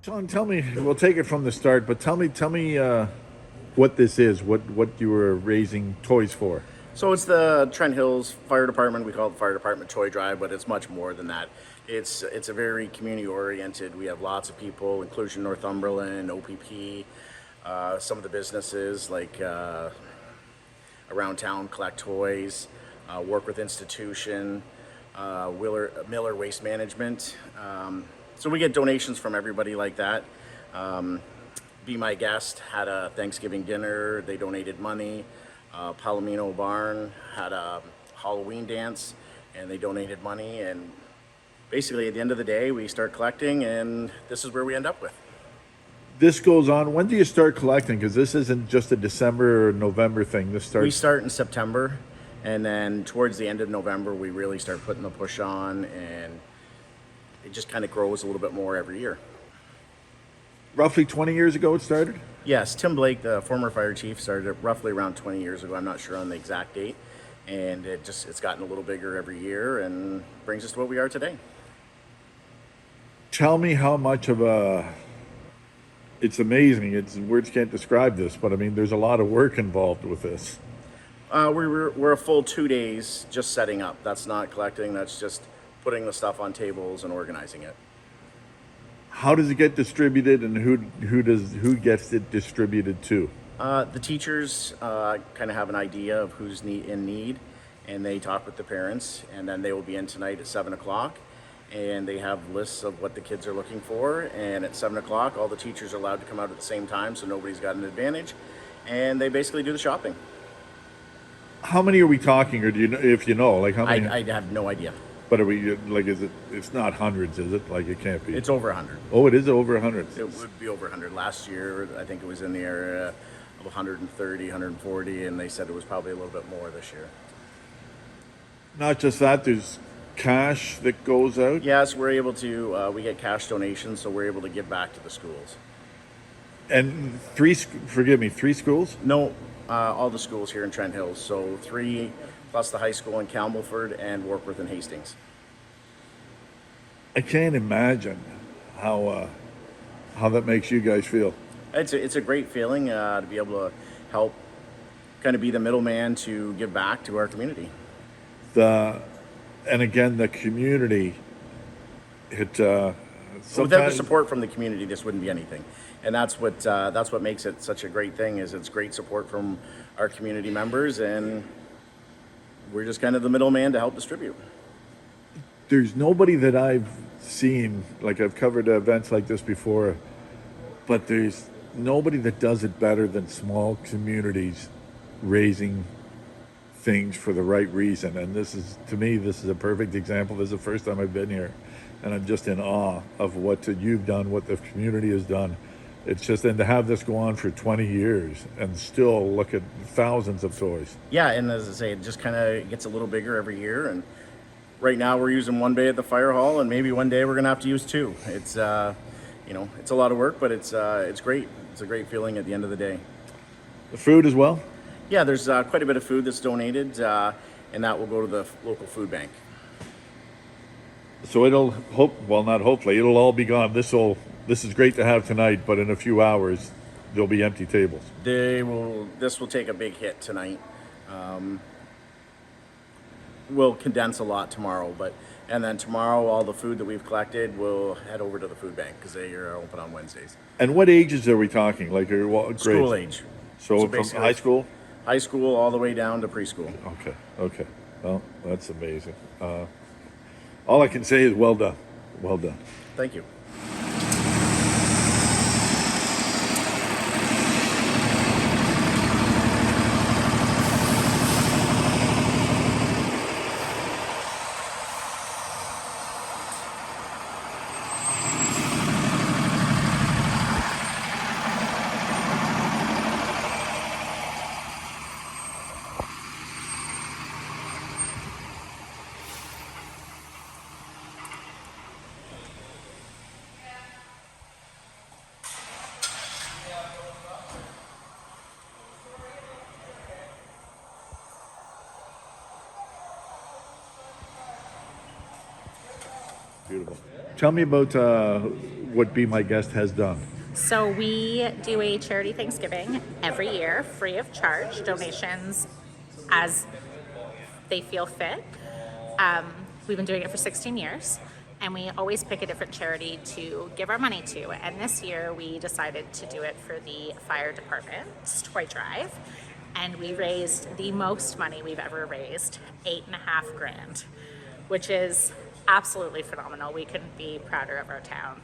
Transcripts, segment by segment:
Sean, tell me. We'll take it from the start, but tell me what this is. What you were raising toys for? So it's the Trent Hills Fire Department. We call it the Fire Department Toy Drive, but it's much more than that. It's a very community oriented. We have lots of people, inclusion Northumberland, OPP, some of the businesses like around town collect toys, work with institution, Miller Waste Management. So we get donations from everybody like that. Be My Guest had a Thanksgiving dinner. They donated money. Palomino Barn had a Halloween dance, and they donated money. And basically, at the end of the day, we start collecting, and this is where we end up with. This goes on. When do you start collecting? Because this isn't just a December or November thing. This We starts. start in September, and then towards the end of November, we really start putting the push on, and it just kind of grows a little bit more every year. Roughly 20 years ago it started. Yes, Tim Blake, the former fire chief, started it roughly around 20 years ago. I'm not sure on the exact date, and it's gotten a little bigger every year and brings us to what we are today. Tell me how much of a. It's amazing. It's words can't describe this, but I mean, there's a lot of work involved with this. We're a full 2 days just setting up. That's not collecting. That's just putting the stuff on tables and organizing it. How does it get distributed, and who gets it distributed to? The teachers kind of have an idea of who's in need, and they talk with the parents, and then they will be in tonight at 7 o'clock, and they have lists of what the kids are looking for. And at 7 o'clock, all the teachers are allowed to come out at the same time, so nobody's got an advantage, and they basically do the shopping. How many are we talking, or do you know if you know, like how many? I have no idea. But are we like? Is it? It's not hundreds, is it? Like it can't be. It's over 100. Oh, it is over 100. It would be over 100. Last year, I think it was in the area of 130, 140, and they said it was probably a little bit more this year. Not just that. There's cash that goes out, Yes, we're able to, we get cash donations, so we're able to give back to the schools. and three. Forgive me, three schools. No, all the schools here in Trent Hills, so three plus the high school in Campbellford and Warkworth and Hastings. I can't imagine how that makes you guys feel. It's a great feeling to be able to help kind of be the middleman to give back to our community. The and again the community. It Without the sometimes support from the community, this wouldn't be anything, and that's what makes it such a great thing. Is it's great support from our community members, and we're just kind of the middleman to help distribute. there's nobody that I've seen, like I've covered events like this before, but there's nobody that does it better than small communities raising things for the right reason. And this is, to me, this is a perfect example. This is the first time I've been here, and I'm just in awe of what you've done, what the community has done. It's just, and to have this go on for 20 years and still look at thousands of toys. Yeah, and as I say, it just kind of gets a little bigger every year. And right now, we're using one bay at the fire hall, and maybe one day we're gonna have to use two. It's a lot of work, but it's great. It's a great feeling at the end of the day. The food as well. Yeah, there's quite a bit of food that's donated, and that will go to the local food bank. So it'll well, not hopefully, it'll all be gone. This is great to have tonight, but in a few hours there'll be empty tables. This will take a big hit tonight. We'll condense a lot tomorrow, and then tomorrow all the food that we've collected will head over to the food bank because they are open on Wednesdays. And what ages are we talking? Like what grades? School age. So from basically, high school? high school all the way down to preschool. Okay, okay. Well, that's amazing. All I can say is well done. Well done. Thank you. Beautiful. Tell me about Would Be My Guest has done? So we do a charity Thanksgiving every year, free of charge, donations as they feel fit. We've been doing it for 16 years, and we always pick a different charity to give our money to. And this year we decided to do it for the fire department's toy drive, and we raised the most money we've ever raised, $8,500, which is absolutely phenomenal. We couldn't be prouder of our town.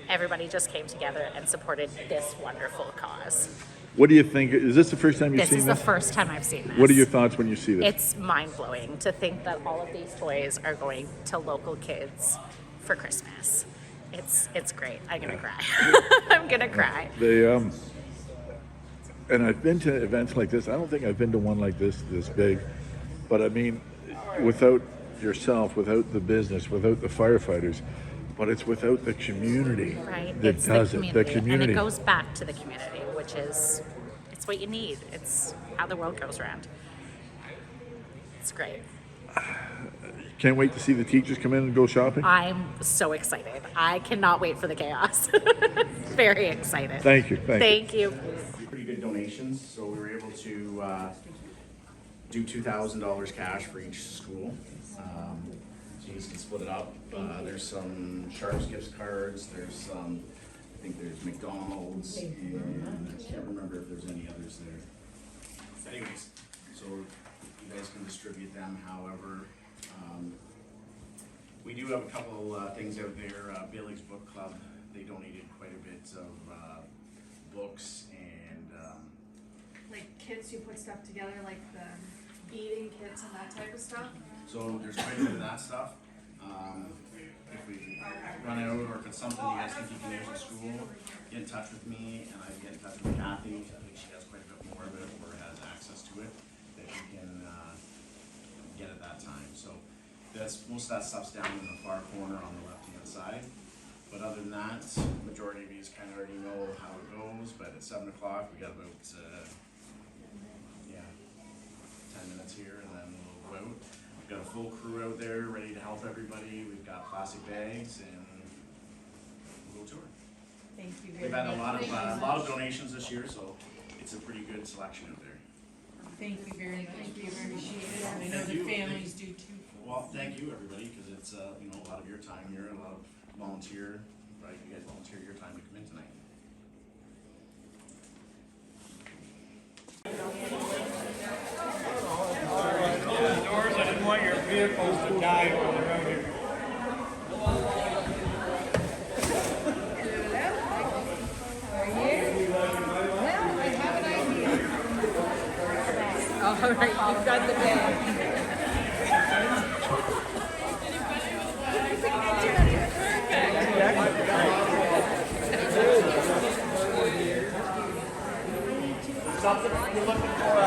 Everybody just came together and supported this wonderful cause. What do you think? Is this the first time you've This seen is this? the first time I've seen this. What are your thoughts when you see this? It's mind-blowing to think that all of these toys are going to local kids for Christmas. It's great. I'm gonna cry. I'm gonna cry. They and I've been to events like this. I don't think I've been to one like this big, but I mean, without yourself, without the business, without the firefighters, but it's without the community Right? that It's does the it. community. The community. And it goes back to the community, which is, it's what you need. It's how the world goes around. It's great. Can't wait to see the teachers come in and go shopping. I'm so excited. I cannot wait for the chaos. Very excited. Thank you. Thank you. Pretty good donations, so we were able to do $2,000 cash for each school. So you guys can split it up. There's some Sharps gift cards, there's some, I think there's McDonald's, and I can't remember if there's any others there. Anyways, so you guys can distribute them however. We do have a couple things out there. Bailey's Book Club, they donated quite a bit of books and Like kits who put stuff together, like the beading kits and that type of stuff. so there's quite a bit of that stuff. If we run out or if it's something you guys think you can use in school, get in touch with me and I can get in touch with Kathy. I think she has quite a bit more of it or has access to it that you can get at that time. So that's, most of that stuff's down in the far corner on the left hand side. But other than that, majority of you kind of already know how it goes, but at 7 o'clock we got about 10 minutes here and then we'll go out. We've got a full crew out there ready to help everybody. We've got plastic bags and we'll go tour. Thank you We've had a lot of donations this year, so it's a pretty good selection out there. Thank you very much. We appreciate it. And I know Thank the you. families do too. Well, thank you everybody, because it's you know, a lot of your time here, a lot of volunteer, right? You guys volunteer your time to come in tonight. Doors, I didn't want your vehicles to die on the road here. All right, you've got the bag. Something you're looking for,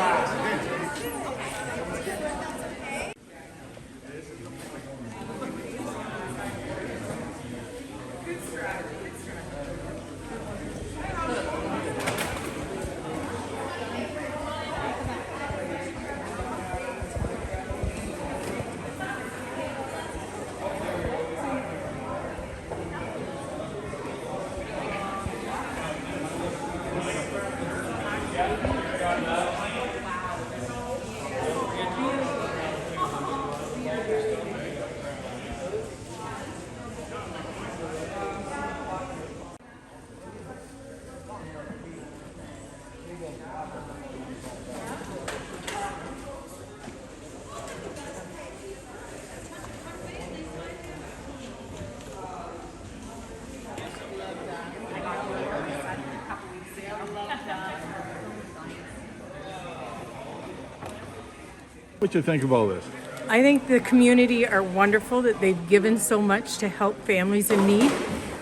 What you think of all this? I think the community are wonderful that they've given so much to help families in need.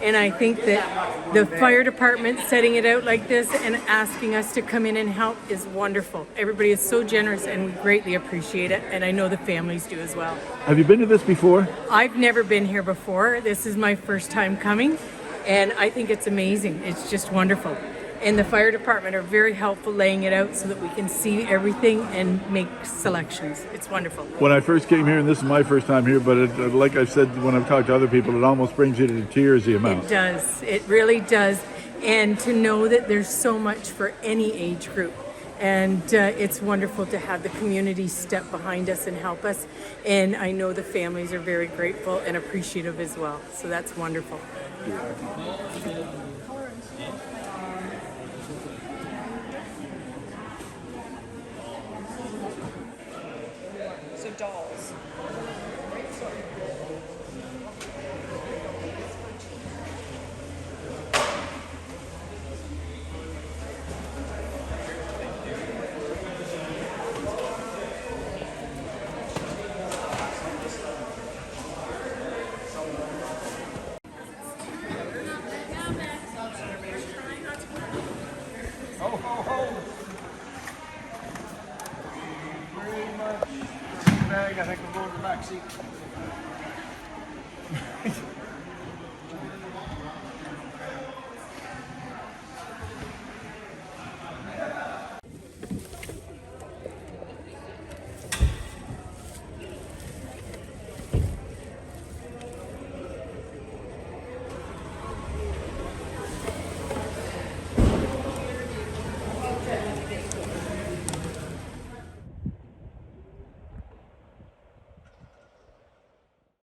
And I think that the fire department setting it out like this and asking us to come in and help is wonderful. Everybody is so generous and we greatly appreciate it. And I know the families do as well. Have you been to this before? I've never been here before. This is my first time coming. And I think it's amazing. It's just wonderful. And the fire department are very helpful laying it out so that we can see everything and make selections. It's wonderful. When I first came here, and this is my first time here, but like I've said when I've talked to other people, it almost brings you to tears, the amount. It does. It really does. And to know that there's so much for any age group. And it's wonderful to have the community step behind us and help us. And I know the families are very grateful and appreciative as well. So that's wonderful. So dolls. Ho, ho, ho. Very much. Bag, I think we'll go in the back seat.